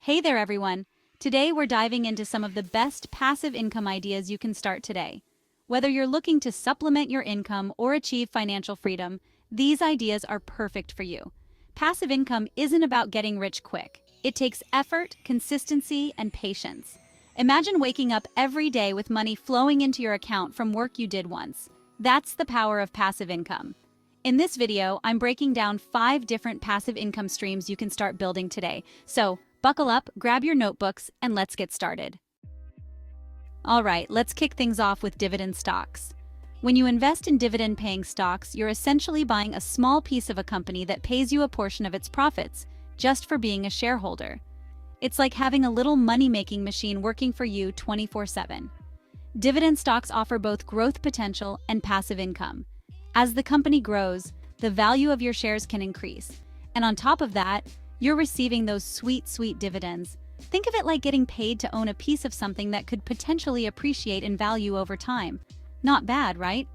Hey there, everyone. Today we're diving into some of the best passive income ideas you can start today. Whether you're looking to supplement your income or achieve financial freedom, these ideas are perfect for you. Passive income isn't about getting rich quick. It takes effort, consistency, and patience. Imagine waking up every day with money flowing into your account from work you did once. That's the power of passive income. In this video, I'm breaking down 5 different passive income streams you can start building today. So, buckle up, grab your notebooks, and let's get started. All right, let's kick things off with dividend stocks. When you invest in dividend-paying stocks, you're essentially buying a small piece of a company that pays you a portion of its profits, just for being a shareholder. It's like having a little money-making machine working for you 24/7. Dividend stocks offer both growth potential and passive income. As the company grows, the value of your shares can increase. And on top of that, you're receiving those sweet, sweet dividends. Think of it like getting paid to own a piece of something that could potentially appreciate in value over time. Not bad, right?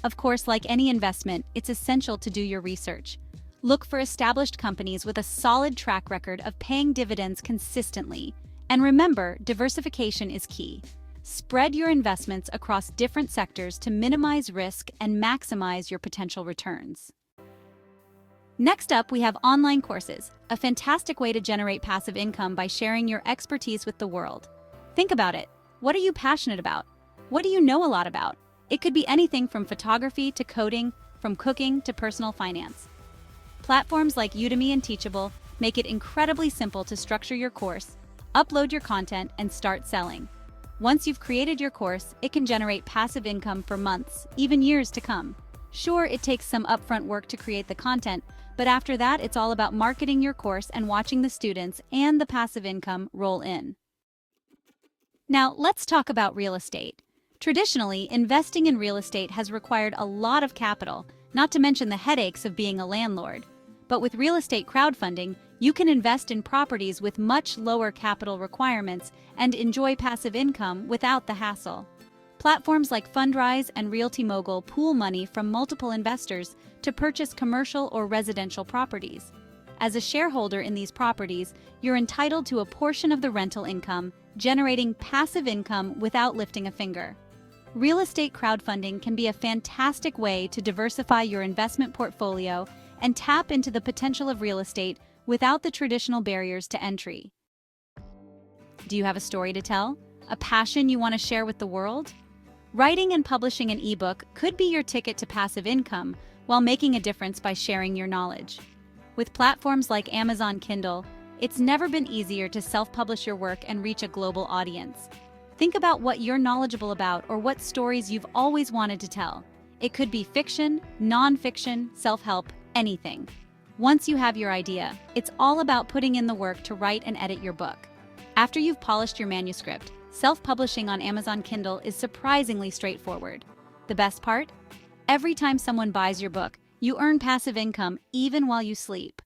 Of course, like any investment, it's essential to do your research. Look for established companies with a solid track record of paying dividends consistently. And remember, diversification is key. Spread your investments across different sectors to minimize risk and maximize your potential returns. Next up, we have online courses, a fantastic way to generate passive income by sharing your expertise with the world. Think about it. What are you passionate about? What do you know a lot about? It could be anything from photography to coding, from cooking to personal finance. Platforms like Udemy and Teachable make it incredibly simple to structure your course, upload your content, and start selling. Once you've created your course, it can generate passive income for months, even years to come. Sure, it takes some upfront work to create the content, but after that, it's all about marketing your course and watching the students and the passive income roll in. Now, let's talk about real estate. Traditionally, investing in real estate has required a lot of capital, not to mention the headaches of being a landlord. But with real estate crowdfunding, you can invest in properties with much lower capital requirements and enjoy passive income without the hassle. Platforms like Fundrise and Realty Mogul pool money from multiple investors to purchase commercial or residential properties. As a shareholder in these properties, you're entitled to a portion of the rental income, generating passive income without lifting a finger. Real estate crowdfunding can be a fantastic way to diversify your investment portfolio and tap into the potential of real estate without the traditional barriers to entry. Do you have a story to tell? A passion you want to share with the world? Writing and publishing an ebook could be your ticket to passive income while making a difference by sharing your knowledge. With platforms like Amazon Kindle, it's never been easier to self-publish your work and reach a global audience. Think about what you're knowledgeable about or what stories you've always wanted to tell. It could be fiction, non-fiction, self-help, anything. Once you have your idea, it's all about putting in the work to write and edit your book. After you've polished your manuscript, self-publishing on Amazon Kindle is surprisingly straightforward. The best part? Every time someone buys your book, you earn passive income even while you sleep.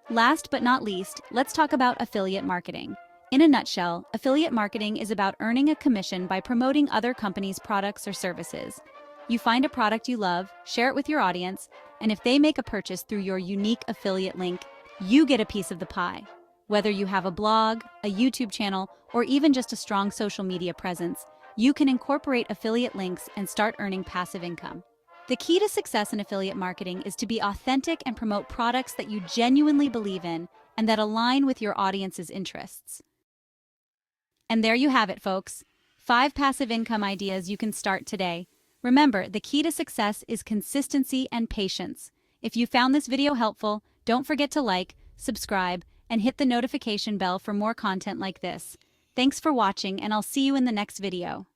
Last but not least, let's talk about affiliate marketing. In a nutshell, affiliate marketing is about earning a commission by promoting other companies' products or services. You find a product you love, share it with your audience, and if they make a purchase through your unique affiliate link, you get a piece of the pie. Whether you have a blog, a YouTube channel, or even just a strong social media presence, you can incorporate affiliate links and start earning passive income. The key to success in affiliate marketing is to be authentic and promote products that you genuinely believe in and that align with your audience's interests. And there you have it, folks. 5 passive income ideas you can start today. Remember, the key to success is consistency and patience. If you found this video helpful, don't forget to like, subscribe, and hit the notification bell for more content like this. Thanks for watching, and I'll see you in the next video.